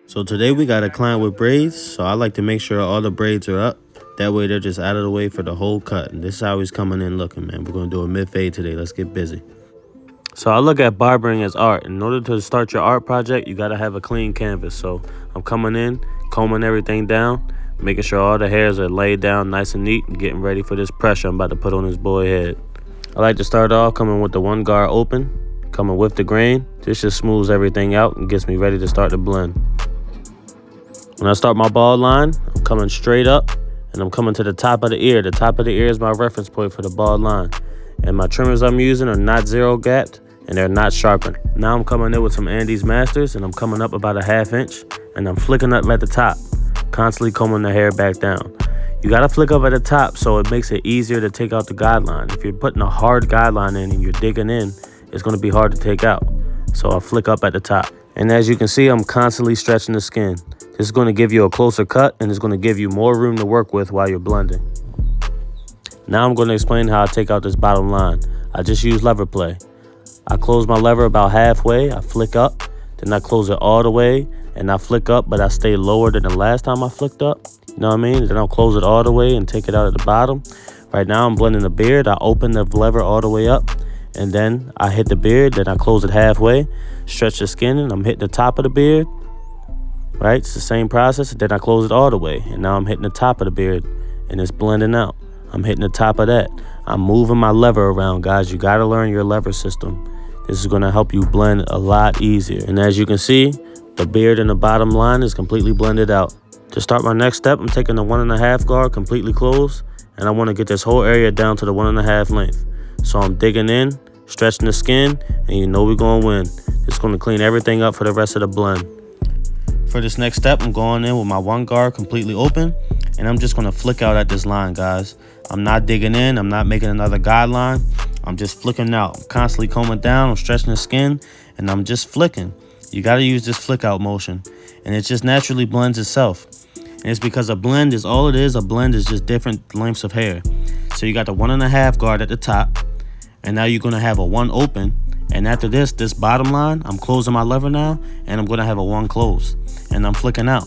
So today we got a client with braids, so I like to make sure all the braids are up. That way they're just out of the way for the whole cut. And this is how he's coming in looking, man. We're going to do a mid-fade today. Let's get busy. So I look at barbering as art. In order to start your art project, you got to have a clean canvas. So I'm coming in, combing everything down, making sure all the hairs are laid down nice and neat, and getting ready for this pressure I'm about to put on his boy head. I like to start off coming with the one guard open, coming with the grain. This just smooths everything out and gets me ready to start the blend. When I start my bald line, I'm coming straight up and I'm coming to the top of the ear. The top of the ear is my reference point for the bald line. And my trimmers I'm using are not zero gapped and they're not sharpened. Now I'm coming in with some Andes Masters and I'm coming up about a 1/2 inch and I'm flicking up at the top, constantly combing the hair back down. You gotta flick up at the top so it makes it easier to take out the guideline. If you're putting a hard guideline in and you're digging in, it's gonna be hard to take out. So I flick up at the top. And as you can see, I'm constantly stretching the skin. This is going to give you a closer cut and it's going to give you more room to work with while you're blending. Now I'm going to explain how I take out this bottom line. I just use lever play. I close my lever about halfway, I flick up, then I close it all the way, and I flick up, but I stay lower than the last time I flicked up. You know what I mean? Then I'll close it all the way and take it out at the bottom. Right now I'm blending the beard. I open the lever all the way up, and then I hit the beard, then I close it halfway, stretch the skin, and I'm hitting the top of the beard. Right, it's the same process. Then I close it all the way, and now I'm hitting the top of the beard, and it's blending out. I'm hitting the top of that. I'm moving my lever around, guys. You got to learn your lever system. This is going to help you blend a lot easier. And as you can see, the beard and the bottom line is completely blended out. To start my next step, I'm taking the 1.5 guard completely closed, and I want to get this whole area down to the 1.5 length. So I'm digging in, stretching the skin, and you know we're going to win. It's going to clean everything up for the rest of the blend. For this next step, I'm going in with my one guard completely open, and I'm just going to flick out at this line, guys. I'm not digging in. I'm not making another guideline. I'm just flicking out. I'm constantly combing down. I'm stretching the skin, and I'm just flicking. You got to use this flick out motion, and it just naturally blends itself. And it's because a blend is all it is. A blend is just different lengths of hair. So you got the 1.5 guard at the top, and now you're going to have a one open. And after this bottom line, I'm closing my lever now, and I'm going to have a one closed. And I'm flicking out.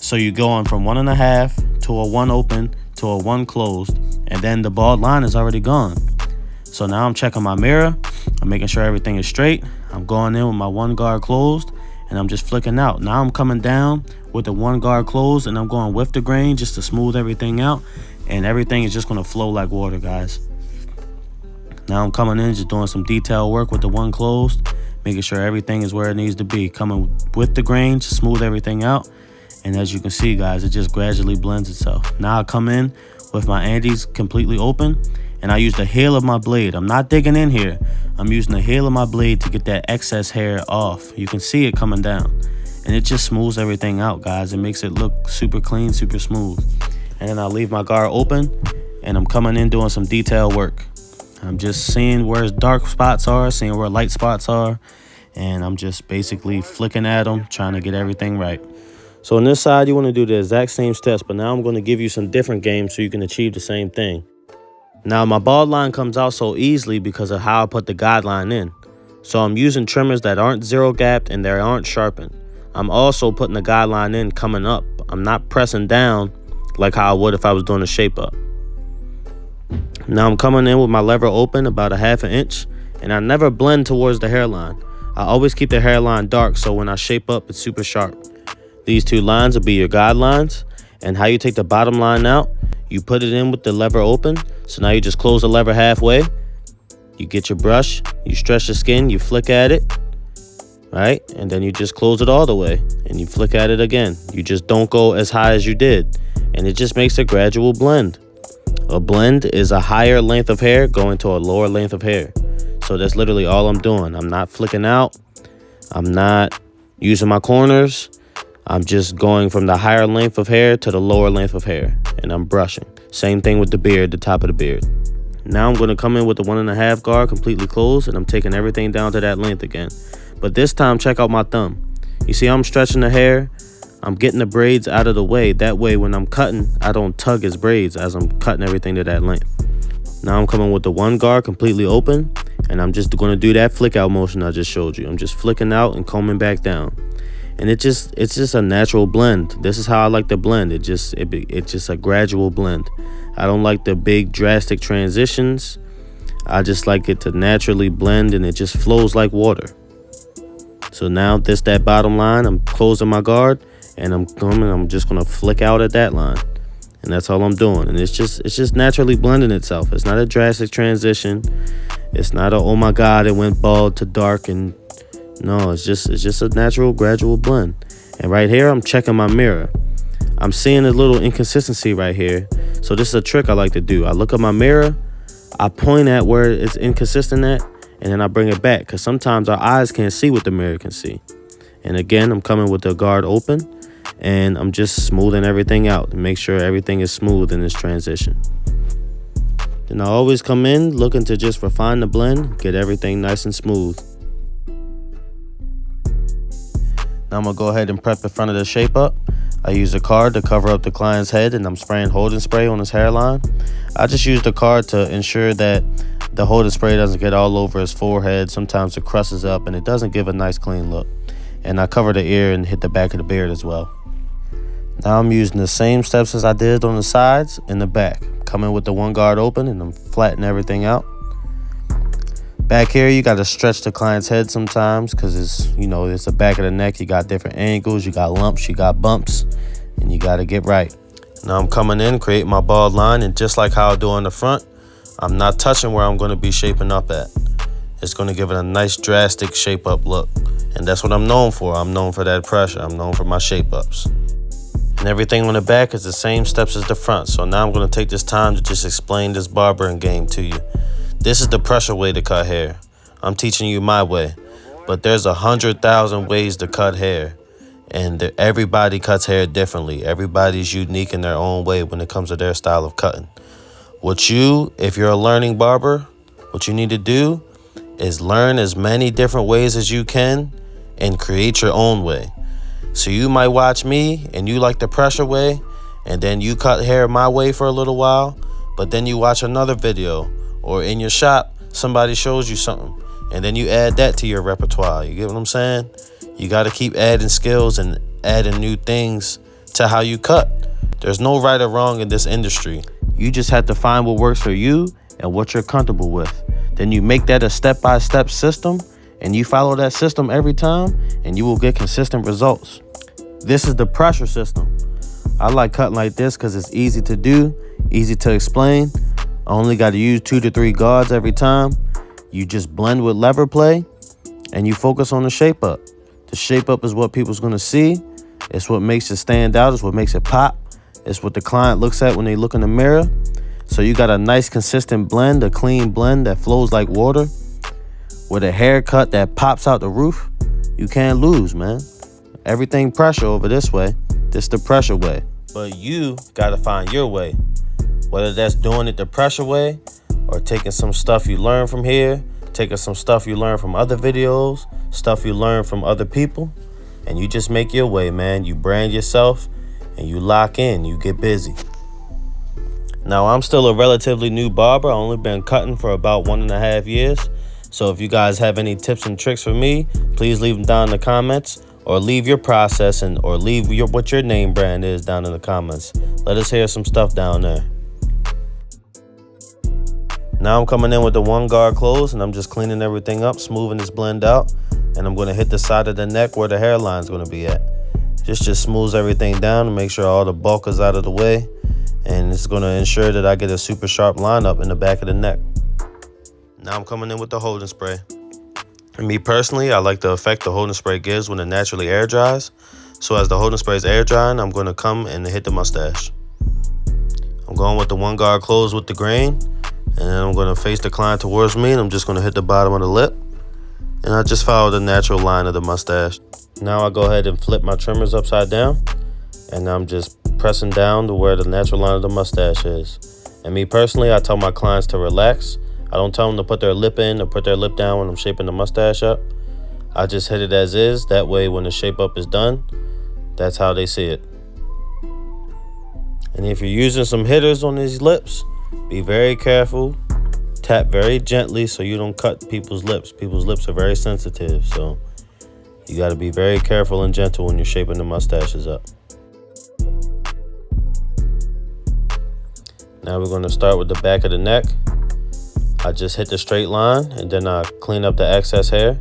So you're going from 1.5 to a one open to a one closed, and then the bald line is already gone. So now I'm checking my mirror. I'm making sure everything is straight. I'm going in with my one guard closed, and I'm just flicking out. Now I'm coming down with the one guard closed, and I'm going with the grain just to smooth everything out, and everything is just going to flow like water, guys. Now I'm coming in just doing some detail work with the one closed, making sure everything is where it needs to be. Coming with the grain to smooth everything out. And as you can see, guys, it just gradually blends itself. Now I come in with my Andes completely open, and I use the heel of my blade. I'm not digging in here. I'm using the heel of my blade to get that excess hair off. You can see it coming down. And it just smooths everything out, guys. It makes it look super clean, super smooth. And then I leave my guard open, and I'm coming in doing some detail work. I'm just seeing where dark spots are, seeing where light spots are, and I'm just basically flicking at them, trying to get everything right. So on this side, you want to do the exact same steps, but now I'm going to give you some different games so you can achieve the same thing. Now my bald line comes out so easily because of how I put the guideline in. So I'm using trimmers that aren't zero gapped and they aren't sharpened. I'm also putting the guideline in coming up. I'm not pressing down like how I would if I was doing a shape up. Now I'm coming in with my lever open about a 1/2 inch, and I never blend towards the hairline. I always keep the hairline dark so when I shape up, it's super sharp. These two lines will be your guidelines, and how you take the bottom line out, you put it in with the lever open. So now you just close the lever halfway, you get your brush, you stretch the skin, you flick at it, right? And then you just close it all the way, and you flick at it again. You just don't go as high as you did, and it just makes a gradual blend. A blend is a higher length of hair going to a lower length of hair. So that's literally all I'm doing. I'm not flicking out. I'm not using my corners. I'm just going from the higher length of hair to the lower length of hair. And I'm brushing. Same thing with the beard, the top of the beard. Now I'm going to come in with the 1.5 guard completely closed, and I'm taking everything down to that length again. But this time, check out my thumb. You see I'm stretching the hair. I'm getting the braids out of the way. That way when I'm cutting, I don't tug his braids as I'm cutting everything to that length. Now I'm coming with the one guard completely open, and I'm just going to do that flick out motion I just showed you. I'm just flicking out and combing back down. And it's just a natural blend. This is how I like to blend. It's just a gradual blend. I don't like the big drastic transitions. I just like it to naturally blend, and it just flows like water. So now that bottom line, I'm closing my guard, and I'm just gonna flick out at that line. And that's all I'm doing. And it's just naturally blending itself. It's not a drastic transition. It's not oh my God, it went bald to dark. And no, it's just a natural gradual blend. And right here, I'm checking my mirror. I'm seeing a little inconsistency right here. So this is a trick I like to do. I look at my mirror, I point at where it's inconsistent at, and then I bring it back. Because sometimes our eyes can't see what the mirror can see. And again, I'm coming with the guard open, and I'm just smoothing everything out to make sure everything is smooth in this transition. Then I always come in looking to just refine the blend, get everything nice and smooth. Now I'm going to go ahead and prep the front of the shape up. I use a card to cover up the client's head, and I'm spraying holding spray on his hairline. I just use the card to ensure that the holding spray doesn't get all over his forehead. Sometimes it crusses up and it doesn't give a nice clean look. And I cover the ear and hit the back of the beard as well. Now I'm using the same steps as I did on the sides and the back. Coming with the one guard open, and I'm flattening everything out. Back here, you got to stretch the client's head sometimes because it's the back of the neck. You got different angles, you got lumps, you got bumps, and you got to get right. Now I'm coming in, creating my bald line, and just like how I do on the front, I'm not touching where I'm going to be shaping up at. It's going to give it a nice drastic shape up look. And that's what I'm known for. I'm known for that pressure. I'm known for my shape ups. And everything on the back is the same steps as the front. So now I'm going to take this time to just explain this barbering game to you. This is the pressure way to cut hair. I'm teaching you my way. But there's 100,000 ways to cut hair. And everybody cuts hair differently. Everybody's unique in their own way when it comes to their style of cutting. If you're a learning barber, what you need to do is learn as many different ways as you can and create your own way. So you might watch me and you like the pressure way, and then you cut hair my way for a little while, but then you watch another video, or in your shop, somebody shows you something, and then you add that to your repertoire. You get what I'm saying? You got to keep adding skills and adding new things to how you cut. There's no right or wrong in this industry. You just have to find what works for you and what you're comfortable with. Then you make that a step-by-step system, and you follow that system every time, and you will get consistent results. This is the pressure system. I like cutting like this because it's easy to do, easy to explain. I only got to use 2 to 3 guards every time. You just blend with lever play, and you focus on the shape up. The shape up is what people's going to see. It's what makes it stand out. It's what makes it pop. It's what the client looks at when they look in the mirror. So you got a nice consistent blend, a clean blend that flows like water, with a haircut that pops out the roof. You can't lose, man. Everything pressure over this way. This the pressure way. But you got to find your way. Whether that's doing it the pressure way, or taking some stuff you learn from here, taking some stuff you learn from other videos, stuff you learn from other people, and you just make your way, man. You brand yourself, and you lock in. You get busy. Now, I'm still a relatively new barber. I've only been cutting for about 1.5 years. So if you guys have any tips and tricks for me, please leave them down in the comments, or leave your process or leave what your name brand is down in the comments. Let us hear some stuff down there. Now I'm coming in with the one guard closed, and I'm just cleaning everything up, smoothing this blend out, and I'm going to hit the side of the neck where the hairline is going to be at. Just smooths everything down and make sure all the bulk is out of the way, and it's going to ensure that I get a super sharp lineup in the back of the neck. Now I'm coming in with the holding spray. And me personally, I like the effect the holding spray gives when it naturally air dries. So as the holding spray is air drying, I'm going to come and hit the mustache. I'm going with the one guard closed with the grain, and then I'm going to face the client towards me, and I'm just going to hit the bottom of the lip. And I just follow the natural line of the mustache. Now I go ahead and flip my trimmers upside down, and I'm just pressing down to where the natural line of the mustache is. And me personally, I tell my clients to relax. I don't tell them to put their lip in or put their lip down when I'm shaping the mustache up. I just hit it as is. That way, when the shape up is done, that's how they see it. And if you're using some hitters on these lips, be very careful. Tap very gently so you don't cut people's lips. People's lips are very sensitive, so You got to be very careful and gentle when you're shaping the mustaches up. Now we're going to start with the back of the neck. I just hit the straight line and then I clean up the excess hair.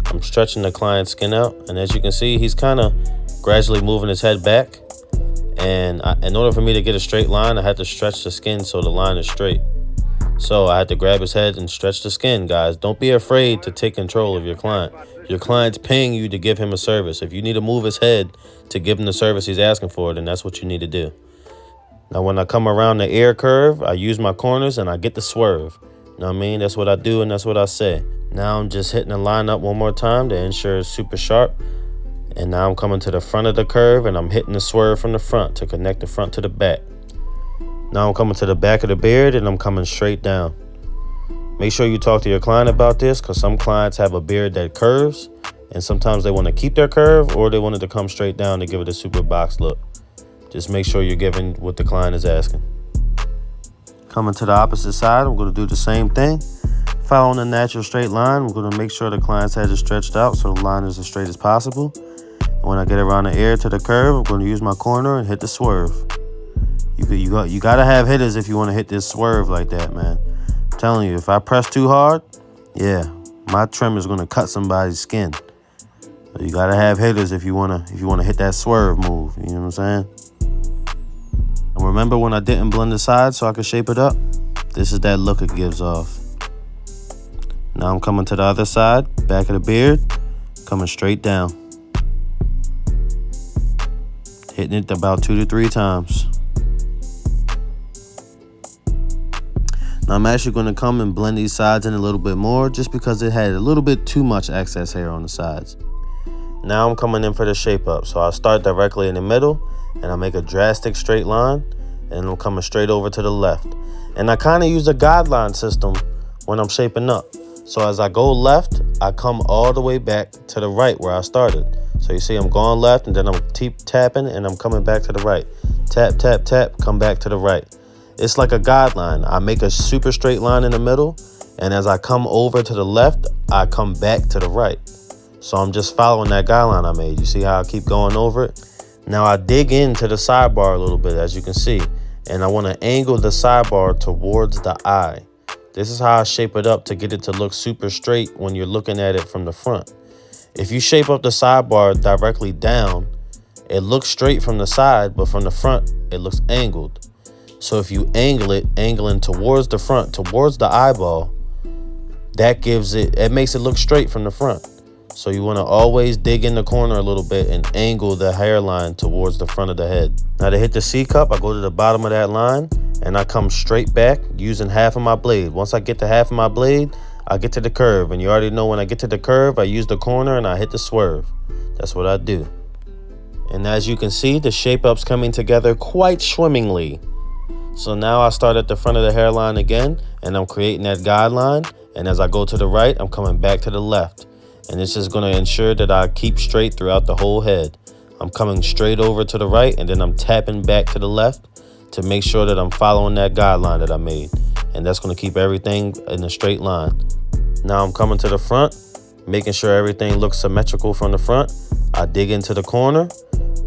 I'm stretching the client's skin out, and as you can see, he's kind of gradually moving his head back. And in order for me to get a straight line, I had to stretch the skin so the line is straight. So I had to grab his head and stretch the skin, guys. Don't be afraid to take control of your client. Your client's paying you to give him a service. If you need to move his head to give him the service he's asking for, then that's what you need to do. Now, when I come around the ear curve, I use my corners and I get the swerve. You know what I mean? That's what I do and that's what I say. Now I'm just hitting the line up one more time to ensure it's super sharp. And now I'm coming to the front of the curve and I'm hitting the swerve from the front to connect the front to the back. Now I'm coming to the back of the beard and I'm coming straight down. Make sure you talk to your client about this, because some clients have a beard that curves and sometimes they want to keep their curve or they want it to come straight down to give it a super box look. Just make sure you're giving what the client is asking. Coming to the opposite side, I'm going to do the same thing. Following a natural straight line, we're going to make sure the client's head is stretched out so the line is as straight as possible. And when I get around the ear to the curve, I'm going to use my corner and hit the swerve. You got to have hitters if you want to hit this swerve like that, man. I'm telling you, if I press too hard, yeah, my trim is going to cut somebody's skin. So you got to have hitters if you want to hit that swerve move. You know what I'm saying? And remember when I didn't blend the sides so I could shape it up? This is that look it gives off. Now I'm coming to the other side, back of the beard, coming straight down. Hitting it about 2 to 3 times. Now I'm actually going to come and blend these sides in a little bit more just because it had a little bit too much excess hair on the sides. Now I'm coming in for the shape up. So I start directly in the middle and I make a drastic straight line and I'm coming straight over to the left. And I kind of use a guideline system when I'm shaping up. So as I go left, I come all the way back to the right where I started. So you see I'm going left and then I'm keep tapping and I'm coming back to the right. Tap, tap, tap, come back to the right. It's like a guideline. I make a super straight line in the middle, and as I come over to the left, I come back to the right. So I'm just following that guideline I made. You see how I keep going over it? Now I dig into the sidebar a little bit, as you can see, and I want to angle the sidebar towards the eye. This is how I shape it up to get it to look super straight when you're looking at it from the front. If you shape up the sidebar directly down, it looks straight from the side, but from the front, it looks angled. So if you angle it, angling towards the front, towards the eyeball, that gives it makes it look straight from the front. So you want to always dig in the corner a little bit and angle the hairline towards the front of the head. Now to hit the C cup, I go to the bottom of that line and I come straight back using half of my blade. Once I get to half of my blade, I get to the curve. And you already know when I get to the curve, I use the corner and I hit the swerve. That's what I do. And as you can see, the shape up's coming together quite swimmingly. So now I start at the front of the hairline again, and I'm creating that guideline. And as I go to the right, I'm coming back to the left. And this is going to ensure that I keep straight throughout the whole head. I'm coming straight over to the right, and then I'm tapping back to the left to make sure that I'm following that guideline that I made. And that's going to keep everything in a straight line. Now I'm coming to the front, making sure everything looks symmetrical from the front. I dig into the corner,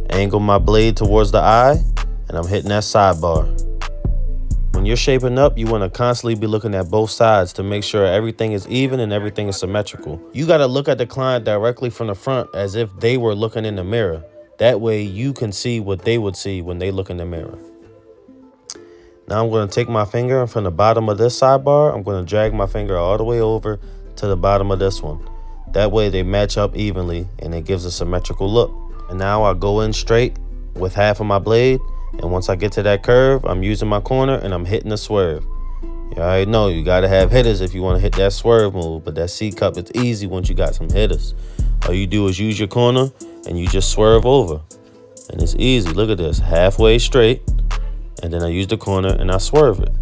angle my blade towards the eye, and I'm hitting that sidebar. When you're shaping up, you want to constantly be looking at both sides to make sure everything is even and everything is symmetrical. You got to look at the client directly from the front as if they were looking in the mirror. That way you can see what they would see when they look in the mirror. Now I'm going to take my finger and from the bottom of this sidebar, I'm going to drag my finger all the way over to the bottom of this one. That way they match up evenly and it gives a symmetrical look. And now I go in straight with half of my blade. And once I get to that curve, I'm using my corner and I'm hitting the swerve. You already know you got to have hitters if you want to hit that swerve move. But that C cup, it's easy once you got some hitters. All you do is use your corner and you just swerve over. And it's easy. Look at this. Halfway straight. And then I use the corner and I swerve it.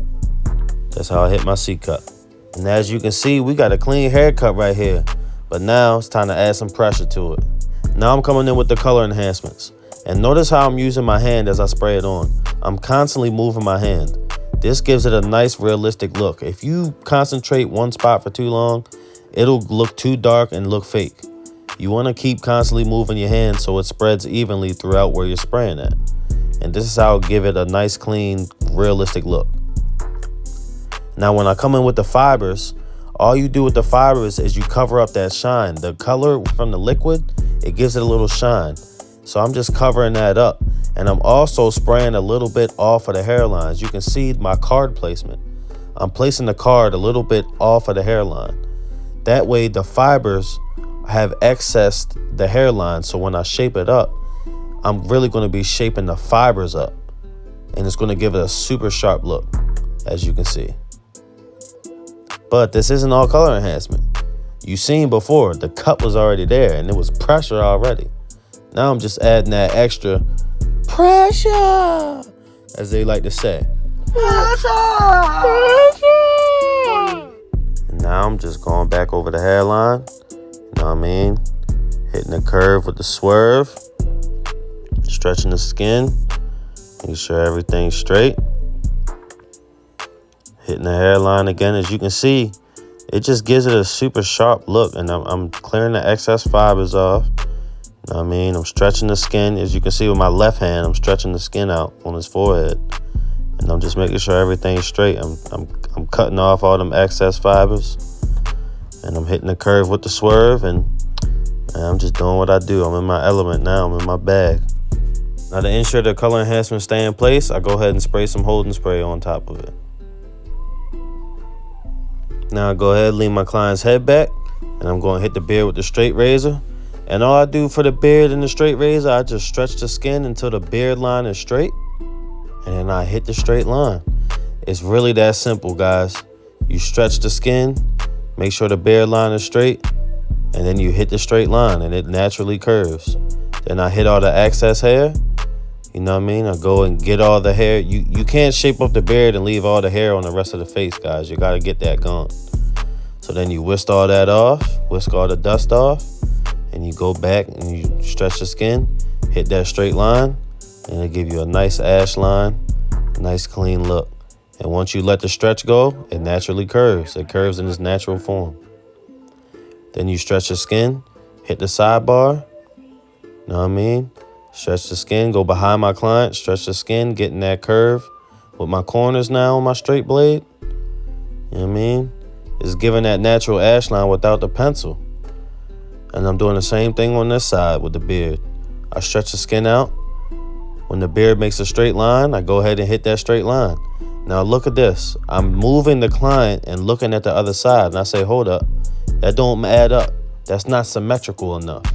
That's how I hit my C cup. And as you can see, we got a clean haircut right here. But now it's time to add some pressure to it. Now I'm coming in with the color enhancements. And notice how I'm using my hand as I spray it on. I'm constantly moving my hand. This gives it a nice realistic look. If you concentrate one spot for too long, it'll look too dark and look fake. You want to keep constantly moving your hand so it spreads evenly throughout where you're spraying at. And this is how I'll give it a nice, clean, realistic look. Now, when I come in with the fibers, all you do with the fibers is you cover up that shine. The color from the liquid, it gives it a little shine. So I'm just covering that up. And I'm also spraying a little bit off of the hairlines. You can see my card placement. I'm placing the card a little bit off of the hairline. That way the fibers have accessed the hairline. So when I shape it up, I'm really going to be shaping the fibers up. And it's going to give it a super sharp look, as you can see. But this isn't all color enhancement. You seen before, the cut was already there and it was pressure already. Now I'm just adding that extra pressure, as they like to say. Pressure! And now I'm just going back over the hairline. You know what I mean? Hitting the curve with the swerve. Stretching the skin. Making sure everything's straight. Hitting the hairline again. As you can see, it just gives it a super sharp look. And I'm clearing the excess fibers off. You know what I mean? I'm stretching the skin. As you can see with my left hand, I'm stretching the skin out on his forehead. And I'm just making sure everything's straight. I'm cutting off all them excess fibers. And I'm hitting the curve with the swerve. And I'm just doing what I do. I'm in my element now. I'm in my bag. Now to ensure the color enhancement stay in place, I go ahead and spray some holding spray on top of it. Now I go ahead and lean my client's head back, and I'm going to hit the beard with the straight razor. And all I do for the beard and the straight razor, I just stretch the skin until the beard line is straight, and then I hit the straight line. It's really that simple, guys. You stretch the skin, make sure the beard line is straight, and then you hit the straight line, and it naturally curves. Then I hit all the excess hair. You know what I mean? I go and get all the hair. You can't shape up the beard and leave all the hair on the rest of the face, guys. You got to get that gone. So then you whisk all that off, whisk all the dust off, and you go back and you stretch the skin, hit that straight line, and it'll give you a nice ash line, nice clean look. And once you let the stretch go, it naturally curves. It curves in its natural form. Then you stretch the skin, hit the sidebar. You know what I mean? Stretch the skin, go behind my client, stretch the skin, getting that curve with my corners now on my straight blade. You know what I mean? It's giving that natural ash line without the pencil. And I'm doing the same thing on this side with the beard. I stretch the skin out. When the beard makes a straight line, I go ahead and hit that straight line. Now look at this. I'm moving the client and looking at the other side. And I say, hold up. That don't add up. That's not symmetrical enough.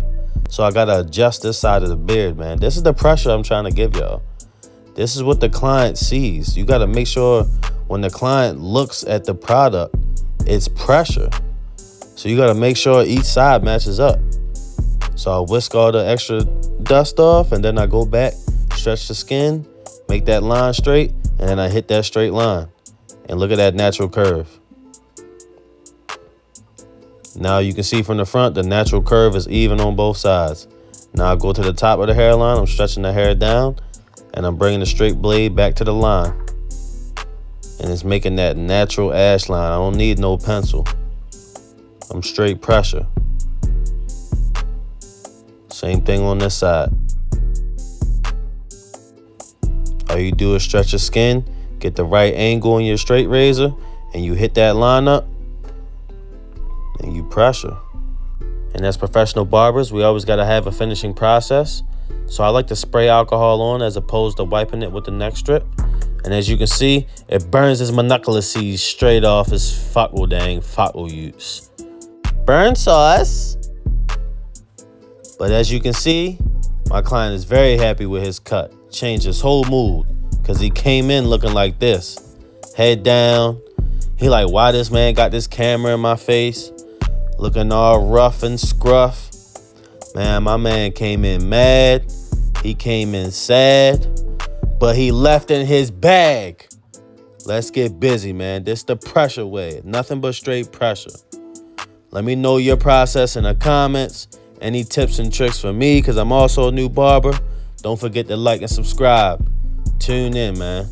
So I got to adjust this side of the beard, man. This is the pressure I'm trying to give y'all. This is what the client sees. You got to make sure when the client looks at the product, it's pressure. So you got to make sure each side matches up. So I whisk all the extra dust off, and then I go back, stretch the skin, make that line straight, and then I hit that straight line. And look at that natural curve. Now you can see from the front, the natural curve is even on both sides. Now I go to the top of the hairline, I'm stretching the hair down, and I'm bringing the straight blade back to the line. And it's making that natural ash line. I don't need no pencil. I'm straight pressure. Same thing on this side. All you do is stretch your skin, get the right angle on your straight razor, and you hit that line up. And you pressure. And as professional barbers, we always got to have a finishing process. So I like to spray alcohol on as opposed to wiping it with the neck strip. And as you can see, it burns his monocular straight off his fuckle dang fuckle use. Burn sauce. But as you can see, my client is very happy with his cut. Changed his whole mood because he came in looking like this. Head down. He like, why this man got this camera in my face? Looking all rough and scruff. Man, my man came in mad. He came in sad. But he left in his bag. Let's get busy, man. This the pressure way. Nothing but straight pressure. Let me know your process in the comments. Any tips and tricks for me, because I'm also a new barber. Don't forget to like and subscribe. Tune in, man.